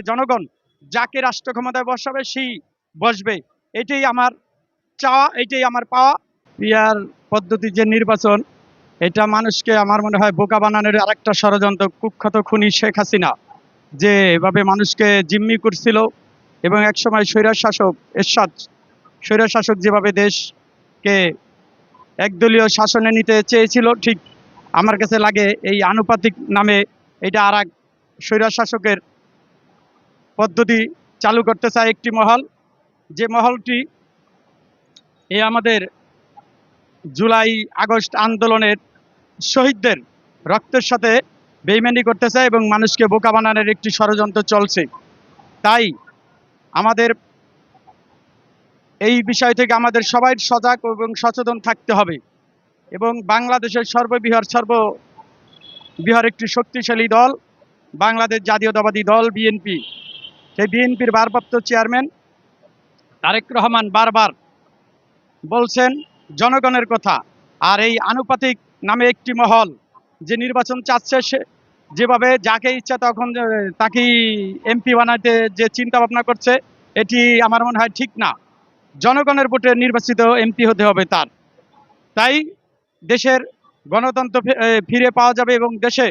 জনগণ যাকে রাষ্ট্র ক্ষমতায় বসাবে সেই বসবে, এটাই আমার চাওয়া, এটাই আমার পাওয়া। পিয়ার পদ্ধতি যে নির্বাচন, এটা মানুষকে আমার মনে হয় বোকা বানানোর আরেকটা ষড়যন্ত্র। কুখ্যাত খুনি শেখ হাসিনা যে এভাবে মানুষকে জিম্মি করছিল, এবং একসময় স্বৈরার শাসক এরশাদ স্বৈরার শাসক যেভাবে দেশকে একদলীয় শাসনে নিতে চেয়েছিল, ঠিক আমার কাছে লাগে এই আনুপাতিক নামে এটা আর এক স্বৈরার শাসকের পদ্ধতি চালু করতে চায় একটি মহল, যে মহলটি এই আমাদের জুলাই আগস্ট আন্দোলনের শহীদদের রক্তের সাথে বেইমানি করতে চায় এবং মানুষকে বোকা বানানোর একটি ষড়যন্ত্র চলছে। তাই আমাদের এই বিষয় থেকে আমাদের সবাই সজাগ এবং সচেতন থাকতে হবে, এবং বাংলাদেশের সর্ববৃহৎ একটি শক্তিশালী দল বাংলাদেশ জাতীয়তাবাদী দল বিএনপি, সেই বিএনপির ভারপ্রাপ্ত চেয়ারম্যান তারেক রহমান বারবার বলছেন জনগণের কথা। আর এই আনুপাতিক নামে একটি মহল যে নির্বাচন চাচ্ছে, সে যেভাবে যাকে ইচ্ছা তখন তাকেই এমপি বানাতে যে চিন্তা ভাবনা করছে, এটি আমার মনে হয় ঠিক না। জনগণের ভোটে নির্বাচিত এমপি হতে হবে তার। তাই দেশের গণতন্ত্র ফিরে পাওয়া যাবে, এবং দেশে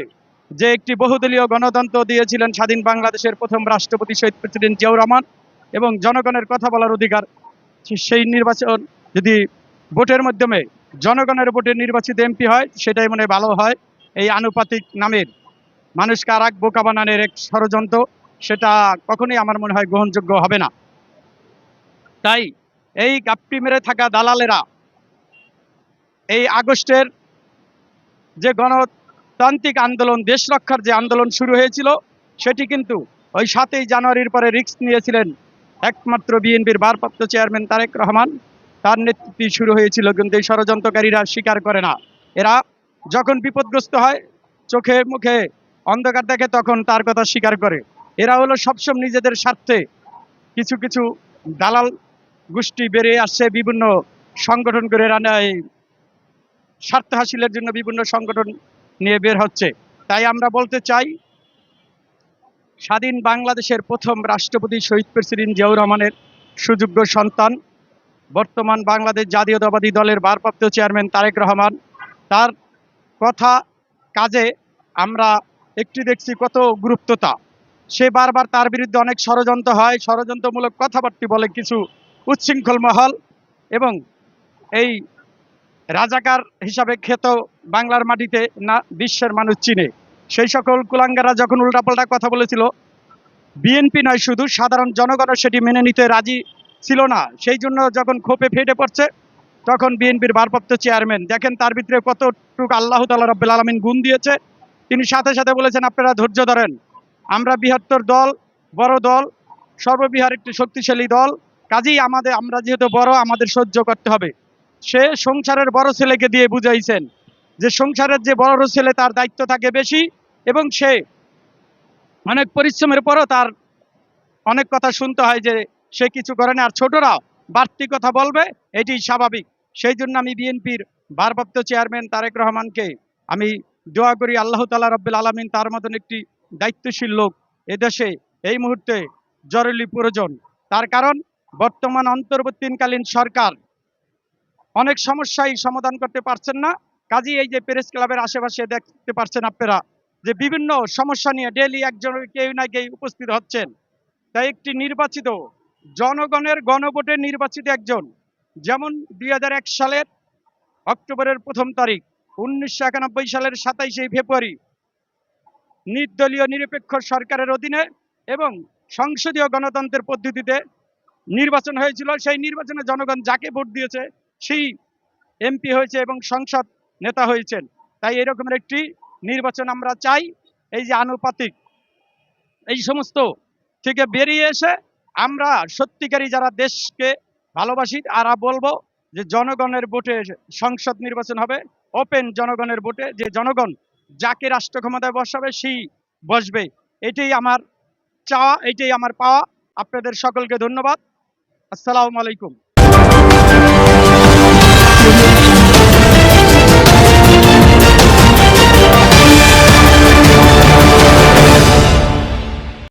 যে একটি বহুদলীয় গণতন্ত্র দিয়েছিলেন স্বাধীন বাংলাদেশের প্রথম রাষ্ট্রপতি শহীদ প্রেসিডেন্ট জিয়াউর রহমান, এবং জনগণের কথা বলার অধিকার, সেই নির্বাচন যদি ভোটের মাধ্যমে জনগণের ভোটে নির্বাচিত এমপি হয়, সেটাই মনে ভালো হয়। এই আনুপাতিক নামের মানুষকে আর এক বোকা বানানোর এক ষড়যন্ত্র, সেটা কখনোই আমার মনে হয় গ্রহণযোগ্য হবে না। তাই এই গাপ্পি মেরে থাকা দালালেরা এই আগস্টের যে গণতান্ত্রিক আন্দোলন, দেশ রক্ষার যে আন্দোলন শুরু হয়েছিল, সেটি কিন্তু ওই 7ই জানুয়ারির পরে রিস্ক নিয়েছিলেন একমাত্র বিএনপির ভারপ্রাপ্ত চেয়ারম্যান তারেক রহমান। তার নেতৃত্বে শুরু হয়েছিল, কিন্তু এই ষড়যন্ত্রকারীরা স্বীকার করে না। এরা যখন বিপদগ্রস্ত হয়, চোখে মুখে অন্ধকার দেখে, তখন তার কথা স্বীকার করে। এরা হলো সবসময় নিজেদের স্বার্থে কিছু কিছু দালাল গোষ্ঠী বেরিয়ে আসছে, বিভিন্ন সংগঠন করে স্বার্থ হাসিলের জন্য বিভিন্ন সংগঠন নিয়ে বের হচ্ছে। তাই আমরা বলতে চাই, স্বাধীন বাংলাদেশের প্রথম রাষ্ট্রপতি শহীদ প্রেসিডেন্ট জিয়াউর রহমানের সুযোগ্য সন্তান বর্তমান বাংলাদেশ জাতীয়তাবাদী দলের ভারপ্রাপ্ত চেয়ারম্যান তারেক রহমান, তার কথা কাজে আমরা একটি দেখছি কত গুরুত্বতা। সে বারবার তার বিরুদ্ধে অনেক ষড়যন্ত্র হয়, ষড়যন্ত্রমূলক কথাবার্তা বলে কিছু উচ্ছৃঙ্খল মহল, এবং এই রাজাকার হিসাবে খ্যাত বাংলার মাটিতে না বিশ্বের মানুষ চিনে। সেই সকল কুলাঙ্গারা যখন উল্টাপাল্টা কথা বলেছিল, বিএনপি নয়, শুধু সাধারণ জনগণও সেটি মেনে নিতে রাজি ছিল না। সেই জন্য যখন ক্ষোভে ফেটে পড়ছে, তখন বিএনপির ভারপ্রাপ্ত চেয়ারম্যান দেখেন তার ভিতরে কতটুকু আল্লাহ তাআলা রাব্বুল আলামিন গুণ দিয়েছে। তিনি সাথে সাথে বলেছেন, আপনারা ধৈর্য ধরেন, আমরা বৃহত্তর দল, বড় দল, সর্ববৃহৎ একটি শক্তিশালী দল, কাজেই আমরা যেহেতু বড়, আমাদের সহ্য করতে হবে। সে সংসারের বড় ছেলেকে দিয়ে বুঝাইছেন যে সংসারের যে বড় ছেলে তার দায়িত্ব থাকে বেশি, এবং সে অনেক পরিশ্রমের পরও তার অনেক কথা শুনতে হয় যে সে কিছু করে না, আর ছোটরা বাড়তি কথা বলবে, এটি স্বাভাবিক। সেই জন্য আমি বিএনপির ভারপ্রাপ্ত চেয়ারম্যান তারেক রহমানকে আমি দোয়া করি, আল্লাহ তাআলা রাব্বুল আলামিন তার মতন একটি দায়িত্বশীল লোক এদেশে এই মুহূর্তে জরুরি প্রয়োজন। তার কারণ বর্তমান অন্তর্বর্তীকালীন সরকার অনেক সমস্যাই সমাধান করতে পারছেন না। কাজেই এই যে প্রেস ক্লাবের আশেপাশে দেখতে পাচ্ছেন আপনারা যে বিভিন্ন সমস্যা নিয়ে ডেইলি একজন কেউ না কেউ উপস্থিত হচ্ছেন। তাই একটি নির্বাচিত জনগণের গণভোটে নির্বাচিত একজন, যেমন 2001 সালের অক্টোবরের 1 তারিখ, 1991 সালের 27 ফেব্রুয়ারি নির্দলীয় নিরপেক্ষ সরকারের অধীনে এবং সংসদীয় গণতন্ত্রের পদ্ধতিতে নির্বাচন হয়েছিল। সেই নির্বাচনে জনগণ যাকে ভোট দিয়েছে সেই এমপি হয়েছে এবং সংসদ নেতা হয়েছেন। তাই এরকমের একটি নির্বাচন আমরা চাই। এই যে আনুপাতিক এই সমস্ত থেকে বেরিয়ে এসে আমরা সত্যিকারী যারা দেশকে ভালোবাসি, আর বলবো যে জনগণের ভোটে সংসদ নির্বাচন হবে, ওপেন জনগণের ভোটে, যে জনগণ যাকে রাষ্ট্র ক্ষমতায় বসাবে সেই বসবে। এটাই আমার চাওয়া, এটাই আমার পাওয়া। আপনাদের সকলকে ধন্যবাদ। আসসালামু আলাইকুম।